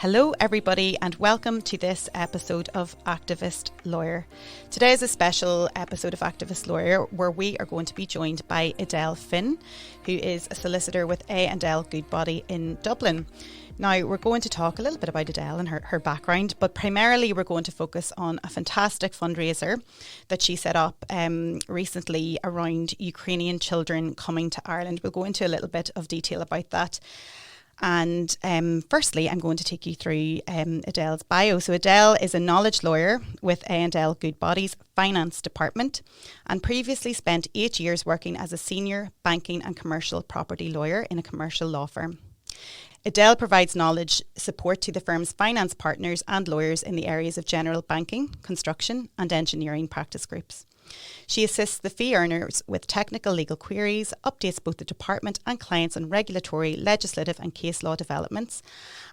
Hello everybody and welcome to this episode of Activist Lawyer. Today is a special episode of Activist Lawyer where we are going to be joined by Edel Finn, who is a solicitor with A&L Goodbody in Dublin. Now we're going to talk a little bit about Edel and her background, but primarily we're going to focus on a fantastic fundraiser that she set up recently around Ukrainian children coming to Ireland. We'll go into a little bit of detail about that. And firstly, I'm going to take you through Edel's bio. So Edel is a knowledge lawyer with A&L Goodbody's finance department and previously spent 8 years working as a senior banking and commercial property lawyer in a commercial law firm. Edel provides knowledge support to the firm's finance partners and lawyers in the areas of general banking, construction and engineering practice groups. She assists the fee earners with technical legal queries, updates both the department and clients on regulatory, legislative and case law developments,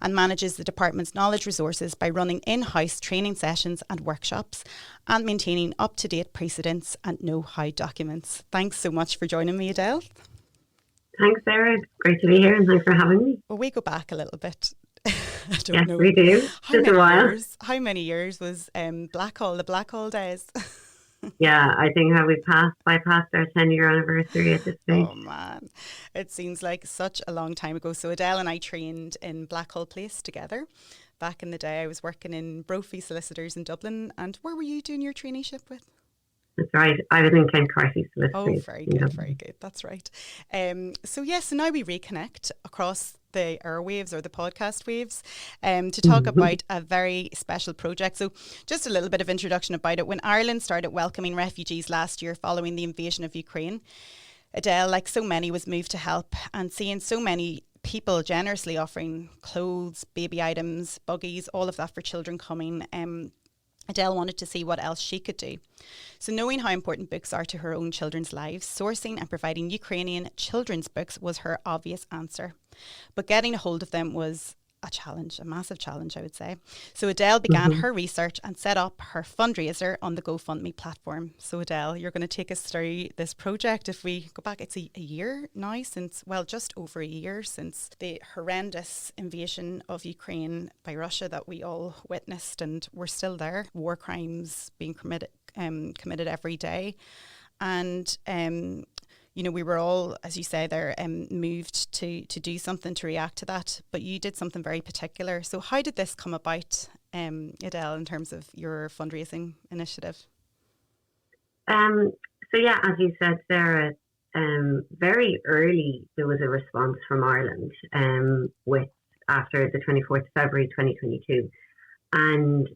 and manages the department's knowledge resources by running in-house training sessions and workshops and maintaining up-to-date precedents and know-how documents. Thanks so much for joining me, Edel. Thanks, Sarah. It's great to be here and thanks for having me. Well, we go back a little bit. I don't yes, know. We do. Just a while. How many years was the Black Hole days? Yeah, I think how we bypassed our 10-year anniversary at this stage. Oh man, it seems like such a long time ago. So Edel and I trained in Blackhall Place together. Back in the day, I was working in Brophy Solicitors in Dublin. And where were you doing your traineeship with? That's right. I was in Kent Carthy Solicitors. Oh, very good, very good. That's right. So now we reconnect across the airwaves or the podcast waves to talk about a very special project. So just a little bit of introduction about it. When Ireland started welcoming refugees last year following the invasion of Ukraine, Edel, like so many, was moved to help, and seeing so many people generously offering clothes, baby items, buggies, all of that for children coming, Edel wanted to see what else she could do. So knowing how important books are to her own children's lives, sourcing and providing Ukrainian children's books was her obvious answer. But getting a hold of them was a challenge, a massive challenge, I would say. So Edel began her research and set up her fundraiser on the GoFundMe platform. So Edel, you're going to take us through this project. If we go back, it's a year now since, well, just over a year since the horrendous invasion of Ukraine by Russia that we all witnessed, and we're still there. War crimes being committed every day. And we were all, as you say there, moved to do something to react to that. But you did something very particular. So how did this come about, Edel, in terms of your fundraising initiative? As you said, Sarah, very early there was a response from Ireland after the 24th of February 2022. And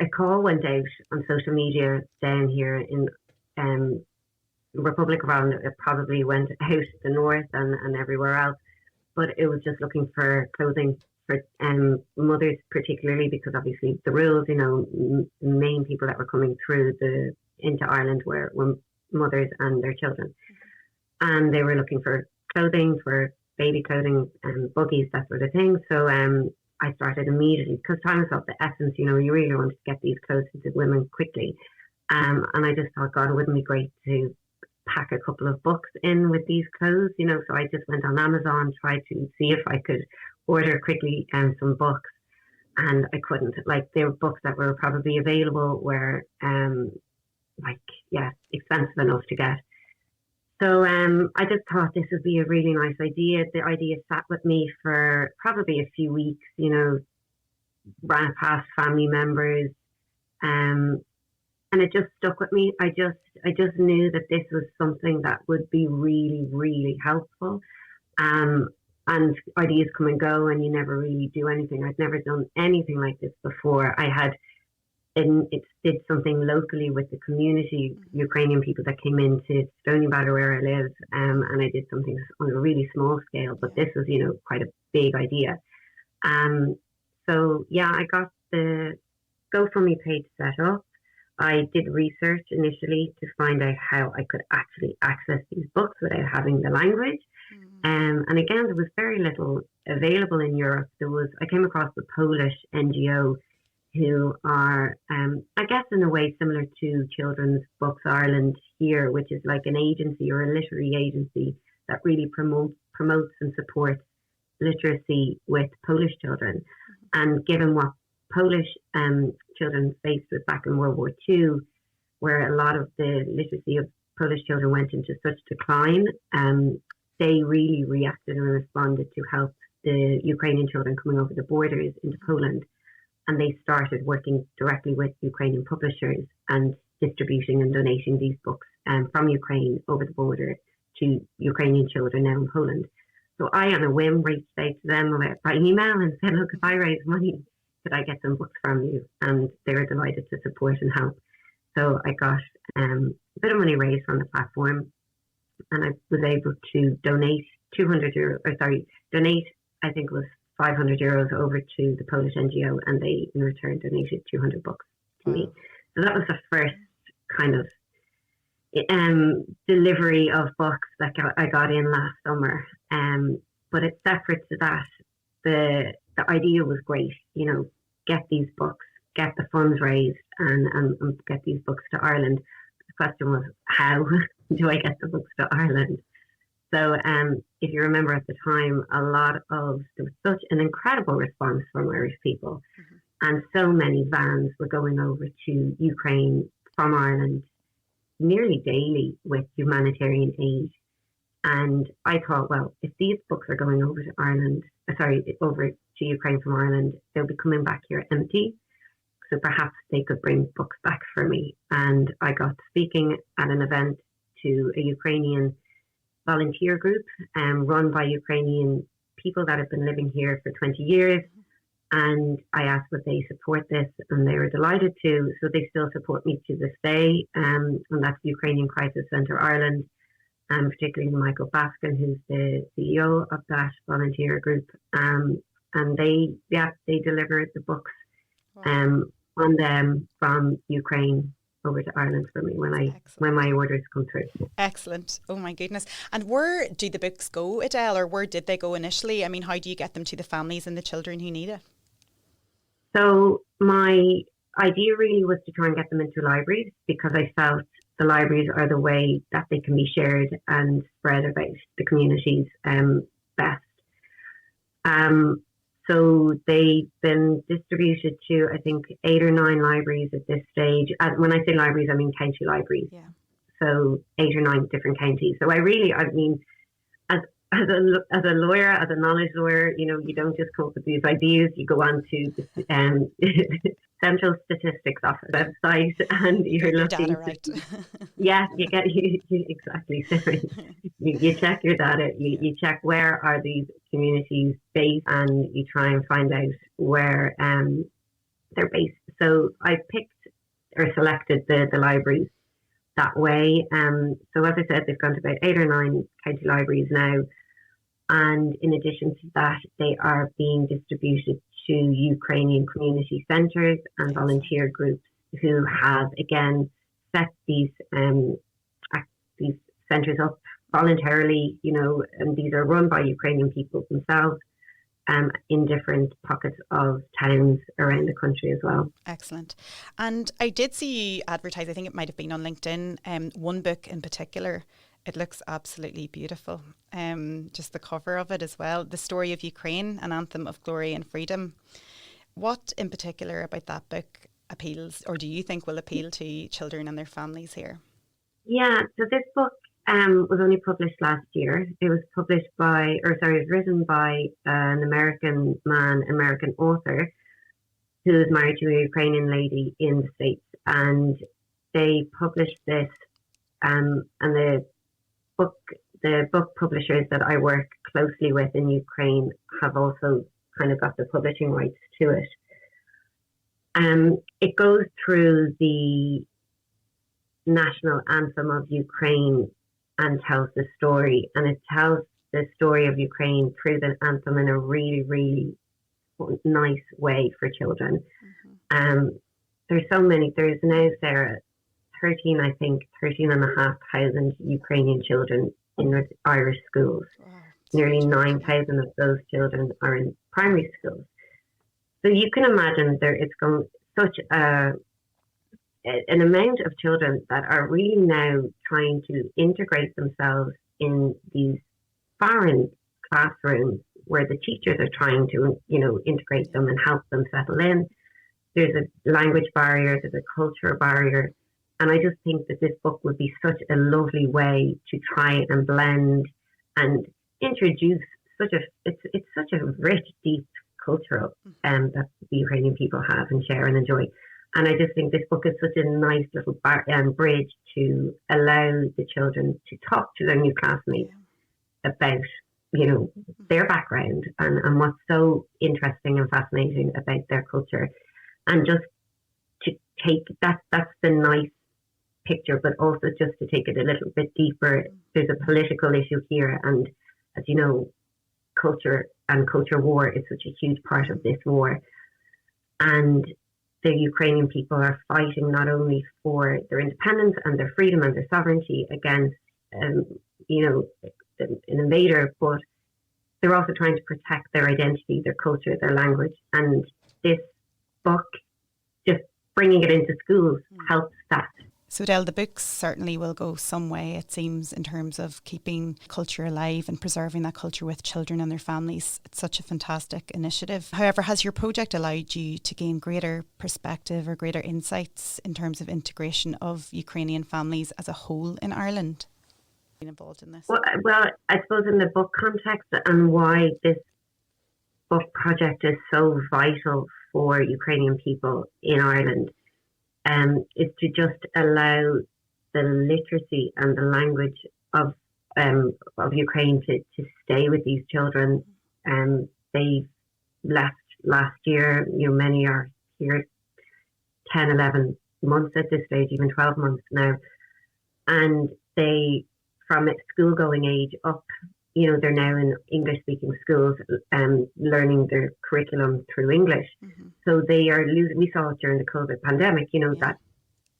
a call went out on social media down here in Republic of Ireland. It probably went out the north and everywhere else, but it was just looking for clothing for mothers, particularly because obviously the rules, the main people that were coming through into Ireland were mothers and their children, and they were looking for clothing, for baby clothing and buggies, that sort of thing. So I started immediately, because time is of the essence. You really want to get these clothes to women quickly, and I just thought, God, it wouldn't be great to pack a couple of books in with these clothes, so I just went on Amazon, tried to see if I could order quickly some books, and I couldn't. There were books that were probably available were expensive enough to get. So I just thought this would be a really nice idea. The idea sat with me for probably a few weeks, ran it past family members, and it just stuck with me. I just knew that this was something that would be really, really helpful. And ideas come and go, and you never really do anything. I'd never done anything like this before. Did something locally with the community, Ukrainian people that came into Stony Batter where I live, and I did something on a really small scale. But this was, quite a big idea. I got the GoFundMe page set up. I did research initially to find out how I could actually access these books without having the language. And again, there was very little available in Europe. I came across the Polish NGO who are, I guess in a way similar to Children's Books Ireland here, which is like an agency or a literary agency that really promotes and supports literacy with Polish children. And given what Polish children faced with back in World War II, where a lot of the literacy of Polish children went into such decline, they really reacted and responded to help the Ukrainian children coming over the borders into Poland. And they started working directly with Ukrainian publishers and distributing and donating these books from Ukraine over the border to Ukrainian children now in Poland. So I, on a whim, reached out to them by email and said, look, if I raise money, could I get some books from you? And they were delighted to support and help. So I got a bit of money raised from the platform, and I was able to donate I think it was €500 over to the Polish NGO, and they in return donated 200 books to me. So that was the first kind of delivery of books that I got in last summer. But it's separate to that. The idea was great, get these books, get the funds raised, and get these books to Ireland. The question was, how do I get the books to Ireland? So if you remember at the time, there was such an incredible response from Irish people. And so many vans were going over to Ukraine from Ireland nearly daily with humanitarian aid. And I thought, well, if these books are going over to Ukraine from Ireland, they'll be coming back here empty. So perhaps they could bring books back for me. And I got speaking at an event to a Ukrainian volunteer group run by Ukrainian people that have been living here for 20 years. And I asked would they support this, and they were delighted to. So they still support me to this day. And that's Ukrainian Crisis Centre Ireland, and particularly Michael Baskin, who's the CEO of that volunteer group. And they delivered the books on them from Ukraine over to Ireland for me when my orders come through. Excellent. Oh my goodness. And where do the books go, Edel, or where did they go initially? I mean, how do you get them to the families and the children who need it? So my idea really was to try and get them into libraries, because I felt the libraries are the way that they can be shared and spread about the communities best. So they've been distributed to, I think, 8 or 9 libraries at this stage. When I say libraries, I mean county libraries. Yeah. So 8 or 9 different counties. So as a lawyer, as a knowledge lawyer, you don't just come up with these ideas. You go on to the Central Statistics Office website, and you're looking. Data right. Yeah, you exactly. So you check your data. You check where are these communities based, and you try and find out where they're based. So I picked or selected the libraries that way. So as I said, they've gone to about 8 or 9 county libraries now. And in addition to that, they are being distributed to Ukrainian community centres and volunteer groups who have, again, set these centres up voluntarily, and these are run by Ukrainian people themselves in different pockets of towns around the country as well. Excellent. And I did see you advertise, I think it might have been on LinkedIn, one book in particular. It looks absolutely beautiful. Just the cover of it as well. The Story of Ukraine, an anthem of glory and freedom. What in particular about that book appeals, or do you think will appeal to children and their families here? Yeah, so this book was only published last year. It was written by an American author who is married to a Ukrainian lady in the States. And they published this, and the book publishers that I work closely with in Ukraine have also kind of got the publishing rights to it. It goes through the national anthem of Ukraine and tells the story, and it tells the story of Ukraine through the anthem in a really, really nice way for children. There's now, Sarah, 13,500 Ukrainian children in Irish schools. Wow. Nearly 9,000 of those children are in primary schools. So you can imagine it's going such an amount of children that are really now trying to integrate themselves in these foreign classrooms where the teachers are trying to, integrate them and help them settle in. There's a language barrier, there's a cultural barrier. And I just think that this book would be such a lovely way to try and blend and introduce it's such a rich, deep culture that the Ukrainian people have and share and enjoy. And I just think this book is such a nice little bridge to allow the children to talk to their new classmates about, their background and what's so interesting and fascinating about their culture. And just to take that's the nice picture, but also just to take it a little bit deeper. There's a political issue here, and as you know, culture and culture war is such a huge part of this war. And the Ukrainian people are fighting not only for their independence and their freedom and their sovereignty against, an invader, but they're also trying to protect their identity, their culture, their language. And this book, just bringing it into schools, helps that. So Edel, the books certainly will go some way, it seems, in terms of keeping culture alive and preserving that culture with children and their families. It's such a fantastic initiative. However, has your project allowed you to gain greater perspective or greater insights in terms of integration of Ukrainian families as a whole in Ireland? Been involved in this? Well, I suppose in the book context and why this book project is so vital for Ukrainian people in Ireland, is to just allow the literacy and the language of Ukraine to stay with these children. They left last year. Many are here 10, 11 months at this stage, even 12 months now. And they, from school going age up, they're now in English-speaking schools learning their curriculum through English. Mm-hmm. So they are losing. We saw it during the COVID pandemic. That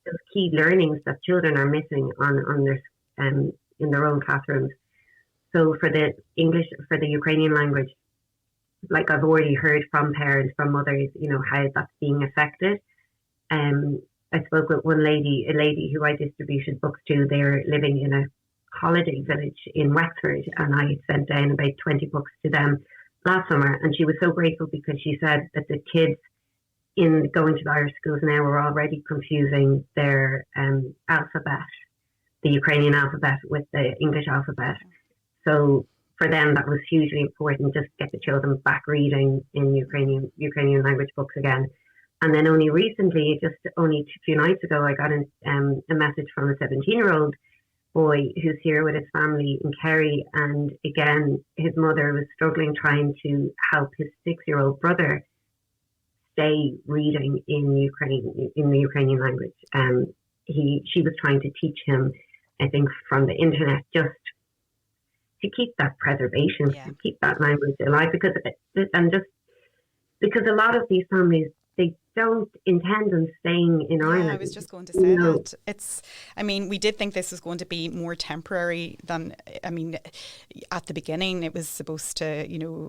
those key learnings that children are missing on their in their own classrooms. So for the Ukrainian language, like I've already heard from parents, from mothers, how that's being affected. I spoke with a lady who I distributed books to. They're living in a holiday village in Wexford, and I sent down about 20 books to them last summer, and she was so grateful because she said that the kids in going to the Irish schools now are already confusing their alphabet, the Ukrainian alphabet, with the English alphabet. So for them that was hugely important, just to get the children back reading in Ukrainian language books again. And then only recently, only a few nights ago, I got a message from a 17-year-old boy who's here with his family in Kerry, and again his mother was struggling trying to help his 6-year-old brother stay reading in the Ukrainian language. She was trying to teach him, I think, from the internet, just to keep that preservation, to keep that language alive, because a lot of these families, they don't intend on staying in Ireland. I was just going to say that. We did think this was going to be more temporary than, at the beginning it was supposed to,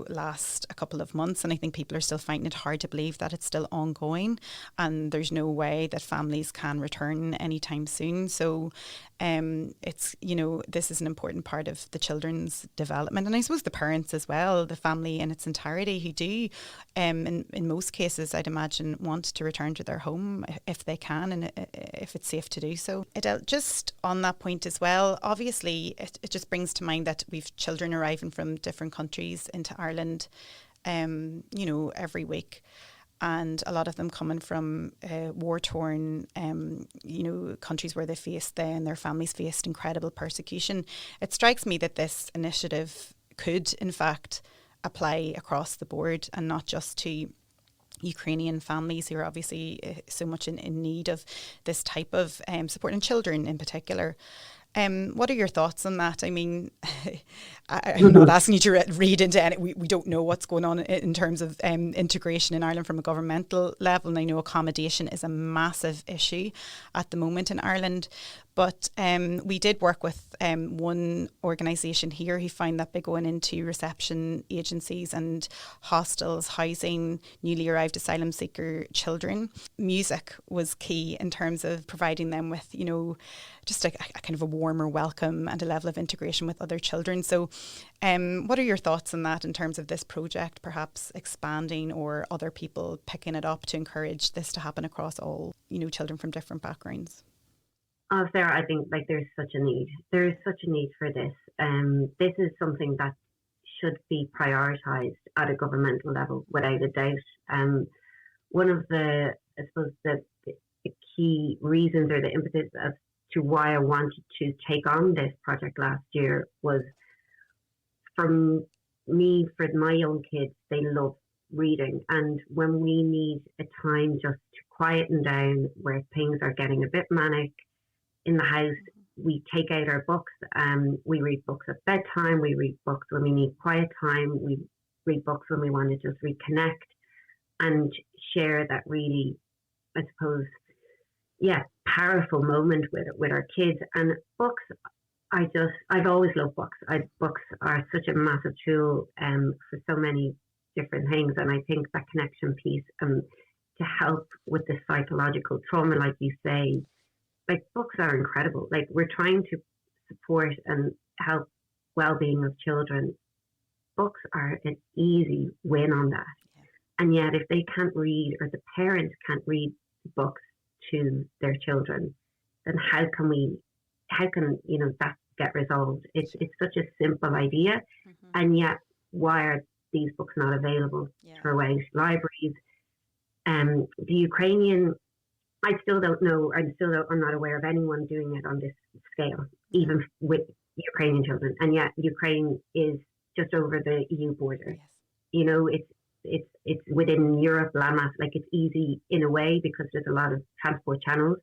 last a couple of months, and I think people are still finding it hard to believe that it's still ongoing and there's no way that families can return anytime soon. So it's, this is an important part of the children's development, and I suppose the parents as well, the family in its entirety, who do, in most cases, I'd imagine, want to return to their home if they can and if it's safe to do so. Edel, just on that point as well, obviously it just brings to mind that we've children arriving from different countries into Ireland, every week. And a lot of them coming from war-torn, countries where they and their families faced incredible persecution. It strikes me that this initiative could, in fact, apply across the board and not just to Ukrainian families who are obviously so much in need of this type of support, and children in particular. What are your thoughts on that? I'm not asking you to read into any. We don't know what's going on in terms of integration in Ireland from a governmental level, and I know accommodation is a massive issue at the moment in Ireland. But we did work with one organisation here who found that by going into reception agencies and hostels housing newly arrived asylum seeker children, music was key in terms of providing them with, you know, just a kind of a warmer welcome and a level of integration with other children. So what are your thoughts on that in terms of this project perhaps expanding or other people picking it up to encourage this to happen across all, you know, children from different backgrounds? Oh, Sarah, I think like there's such a need. There is such a need for this. This is something that should be prioritised at a governmental level, without a doubt. One of the, I suppose, the key reasons or the impetus as to why I wanted to take on this project last year was, from me, for my young kids, they love reading, and when we need a time just to quieten down where things are getting a bit manic in the house, we take out our books. We read books at bedtime. We read books when we need quiet time. We read books when we want to just reconnect and share that really, I suppose, powerful moment with our kids. And books, I've always loved books. Books are such a massive tool for so many different things. And I think that connection piece to help with the psychological trauma, like you say, like books are incredible. Like, we're trying to support and help well-being of children. Books are an easy win on that. Yeah. And yet if they can't read, or the parents can't read books to their children, then how can you know, that get resolved? It's such a simple idea. And yet why are these books not available throughout libraries? The Ukrainian, I still don't know. I'm not aware of anyone doing it on this scale, even with Ukrainian children. And yet Ukraine is just over the EU border. Yes. You know, it's within Europe, landmass. Like, it's easy in a way because there's a lot of transport channels.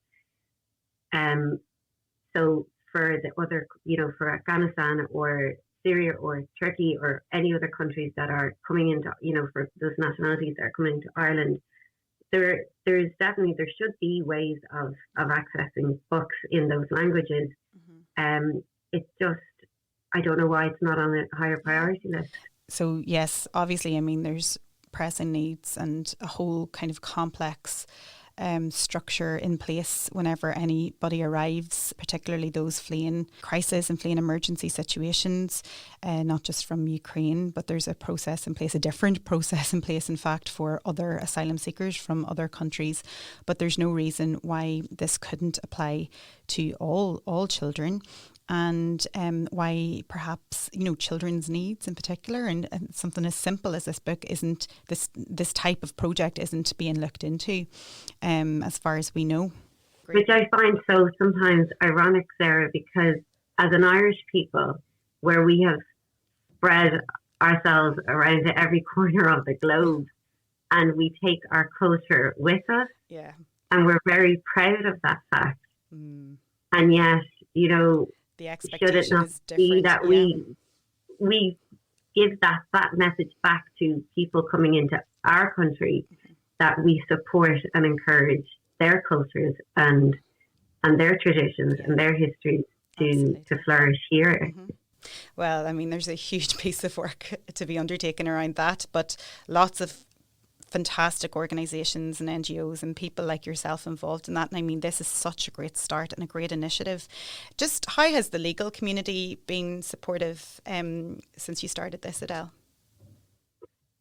So for the other, you know, for Afghanistan or Syria or Turkey or any other countries that are coming into, you know, for those nationalities that are coming to Ireland, there should be ways of accessing books in those languages. It's just, I don't know why it's not on a higher priority list. So yes, obviously, I mean, there's pressing needs and a whole kind of complex structure in place whenever anybody arrives, particularly those fleeing crisis and fleeing emergency situations, not just from Ukraine, but there's a process in place, a different process in place, in fact, for other asylum seekers from other countries. But there's no reason why this couldn't apply to all children. And why perhaps, you know, children's needs in particular, and something as simple as this book isn't, this type of project isn't being looked into, as far as we know. Which I find so sometimes ironic, Sarah, because as an Irish people, where we have spread ourselves around to every corner of the globe, and we take our culture with us, and we're very proud of that fact, and yet, you know, the expectation should it not is different, be that we give that message back to people coming into our country, that we support and encourage their cultures and their traditions and their histories to flourish here. Well, I mean, there's a huge piece of work to be undertaken around that, but lots of fantastic organisations and NGOs and people like yourself involved in that. And I mean, this is such a great start and a great initiative. Just how has the legal community been supportive since you started this, Edel?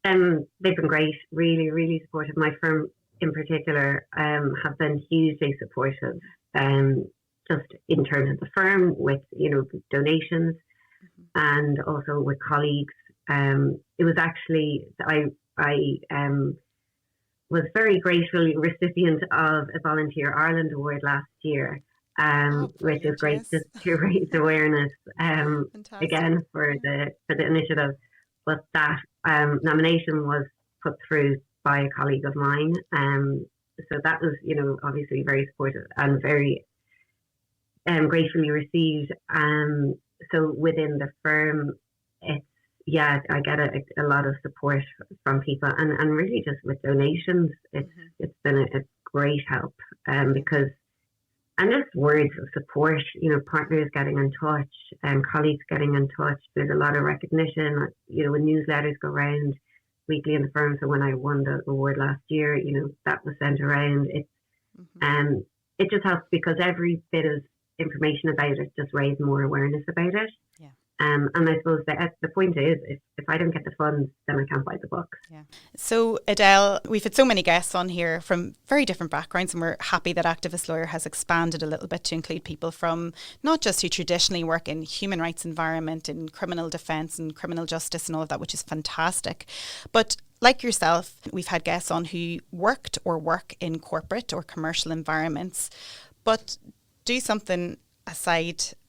They've been great, really, really supportive. My firm in particular have been hugely supportive, just in terms of the firm, with, you know, donations, and also with colleagues. It was actually, I was very gratefully recipient of a Volunteer Ireland Award last year, which is great, just to raise awareness again for the initiative. But that nomination was put through by a colleague of mine, so that was, you know, obviously very supportive and very gratefully received. So within the firm, it's, I get a lot of support from people, and really just with donations, it's been a great help, because and just words of support, partners getting in touch and colleagues getting in touch. There's a lot of recognition, when newsletters go around weekly in the firm. So when I won the award last year, that was sent around. It just helps because every bit of information about it just raise more awareness about it. Yeah. And I suppose the point is, if I don't get the funds, then I can't buy the books. Yeah. So, Edel, we've had so many guests on here from very different backgrounds, and we're happy that Activist Lawyer has expanded a little bit to include people from not just who traditionally work in human rights environment, in criminal defence and criminal justice and all of that, which is fantastic, but like yourself, we've had guests on who worked or work in corporate or commercial environments, but do something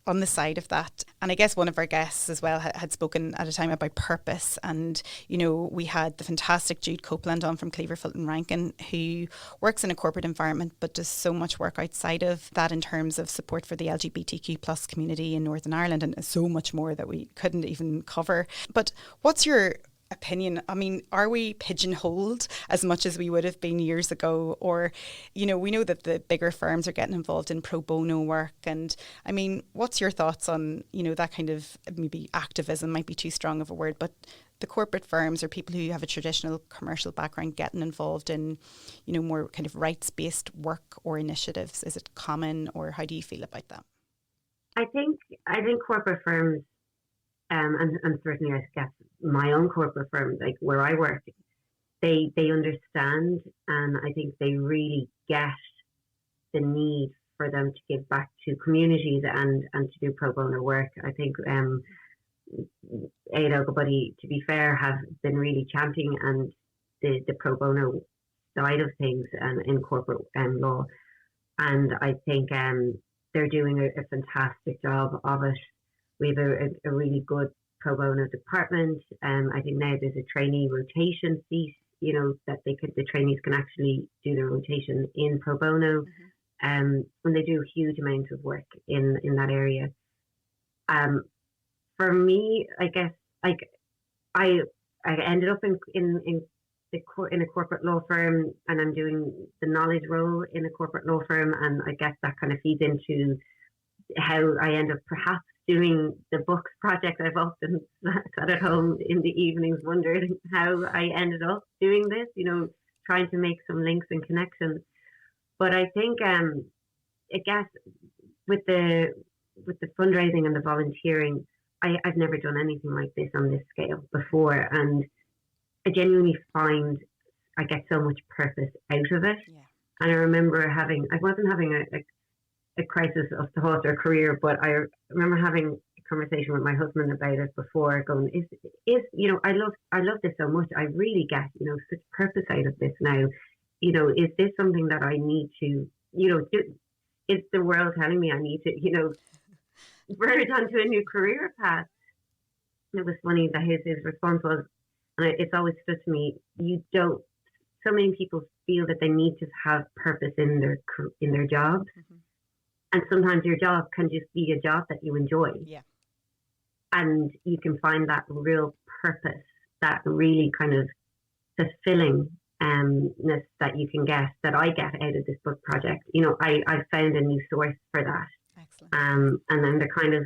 on the side of that. And I guess one of our guests as well had spoken at a time about purpose. And, we had the fantastic Jude Copeland on from Cleaver Fulton Rankin, who works in a corporate environment, but does so much work outside of that in terms of support for the LGBTQ plus community in Northern Ireland, and so much more that we couldn't even cover. But what's your opinion? I mean, are we pigeonholed as much as we would have been years ago? Or, we know that the bigger firms are getting involved in pro bono work. And I mean, what's your thoughts on, that kind of, maybe activism might be too strong of a word, but the corporate firms or people who have a traditional commercial background getting involved in, more kind of rights-based work or initiatives? Is it common, or how do you feel about that? I think corporate firms, and certainly I guess my own corporate firm, like where I work, they understand, and I think they really get the need for them to give back to communities and to do pro bono work. I think everybody, to be fair, have been really championing and the pro bono side of things in corporate law, and I think they're doing a fantastic job of it. We have a really good pro bono department. I think now there's a trainee rotation seat, that the trainees can actually do the rotation in pro bono. And they do a huge amount of work in that area. For me, I guess, like I ended up in a corporate law firm, and I'm doing the knowledge role in a corporate law firm, and I guess that kind of feeds into how I end up perhaps doing the books project. I've often sat at home in the evenings wondering how I ended up doing this, trying to make some links and connections. But I think, I guess, with the fundraising and the volunteering, I've never done anything like this on this scale before, and I genuinely find I get so much purpose out of it. Yeah. And I remember I wasn't having a crisis of thought or career, but I remember having a conversation with my husband about it before, going, I love this so much. I really get, such purpose out of this now. Is this something that I need to, do? Is the world telling me I need to, verge onto a new career path? And it was funny that his response was, and it's always stood to me, so many people feel that they need to have purpose in their jobs. Mm-hmm. And sometimes your job can just be a job that you enjoy. Yeah. And you can find that real purpose, that really kind of fulfillingness that you can get, that I get out of this book project. I found a new source for that. Excellent. And then they're kind of,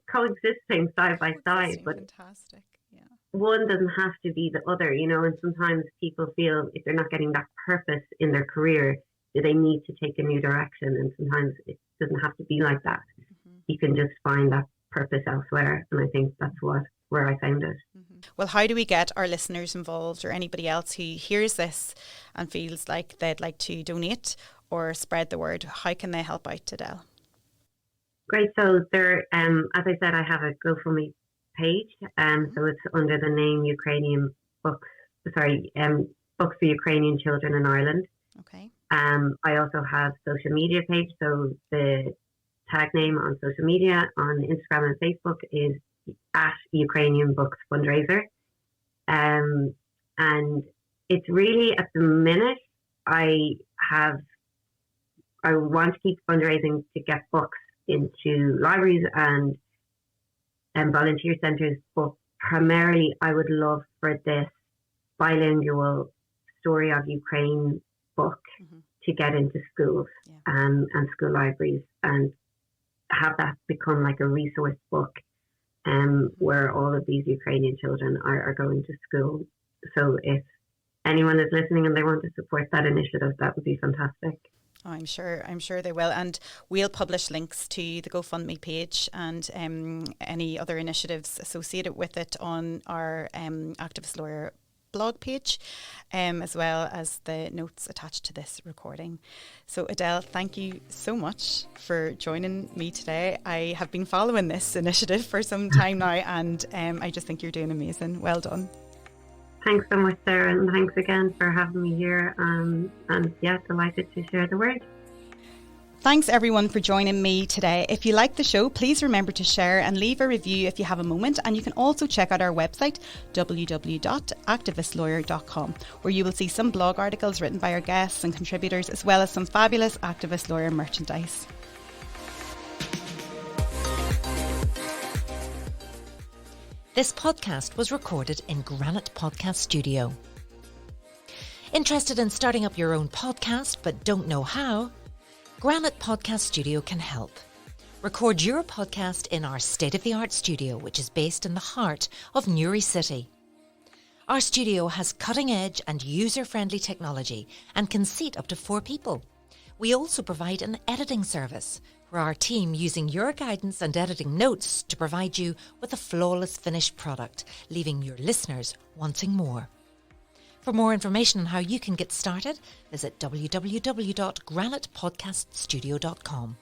coexisting side by side. But fantastic. Yeah. One doesn't have to be the other, and sometimes people feel if they're not getting that purpose in their career, they need to take a new direction. And sometimes it doesn't have to be like that. Mm-hmm. You can just find that purpose elsewhere. And I think that's where I found it. Mm-hmm. Well, how do we get our listeners involved, or anybody else who hears this and feels like they'd like to donate or spread the word? How can they help out, Edel? Great. So there, as I said, I have a GoFundMe page. So it's under the name Ukrainian Books. Books for Ukrainian Children in Ireland. Okay. I also have social media page. So the tag name on social media on Instagram and Facebook is at Ukrainian Books Fundraiser. And it's really, at the minute, I want to keep fundraising to get books into libraries and volunteer centres, but primarily I would love for this bilingual story of Ukraine book to get into schools and school libraries and have that become like a resource book where all of these Ukrainian children are going to school. So if anyone is listening and they want to support that initiative, that would be fantastic. I'm sure they will, and we'll publish links to the GoFundMe page and any other initiatives associated with it on our Activist Lawyer blog page, as well as the notes attached to this recording. So Edel, thank you so much for joining me today. I have been following this initiative for some time now, and I just think you're doing amazing. Well done. Thanks so much, Sarah, and thanks again for having me here. And yeah, delighted to share the word. Thanks everyone for joining me today. If you like the show, please remember to share and leave a review if you have a moment. And you can also check out our website, www.activistlawyer.com, where you will see some blog articles written by our guests and contributors, as well as some fabulous Activist Lawyer merchandise. This podcast was recorded in Granite Podcast Studio. Interested in starting up your own podcast but don't know how? Granite Podcast Studio can help. Record your podcast in our state-of-the-art studio, which is based in the heart of Newry City. Our studio has cutting-edge and user-friendly technology and can seat up to 4 people. We also provide an editing service, for our team using your guidance and editing notes to provide you with a flawless finished product, leaving your listeners wanting more. For more information on how you can get started, visit www.granitepodcaststudio.com.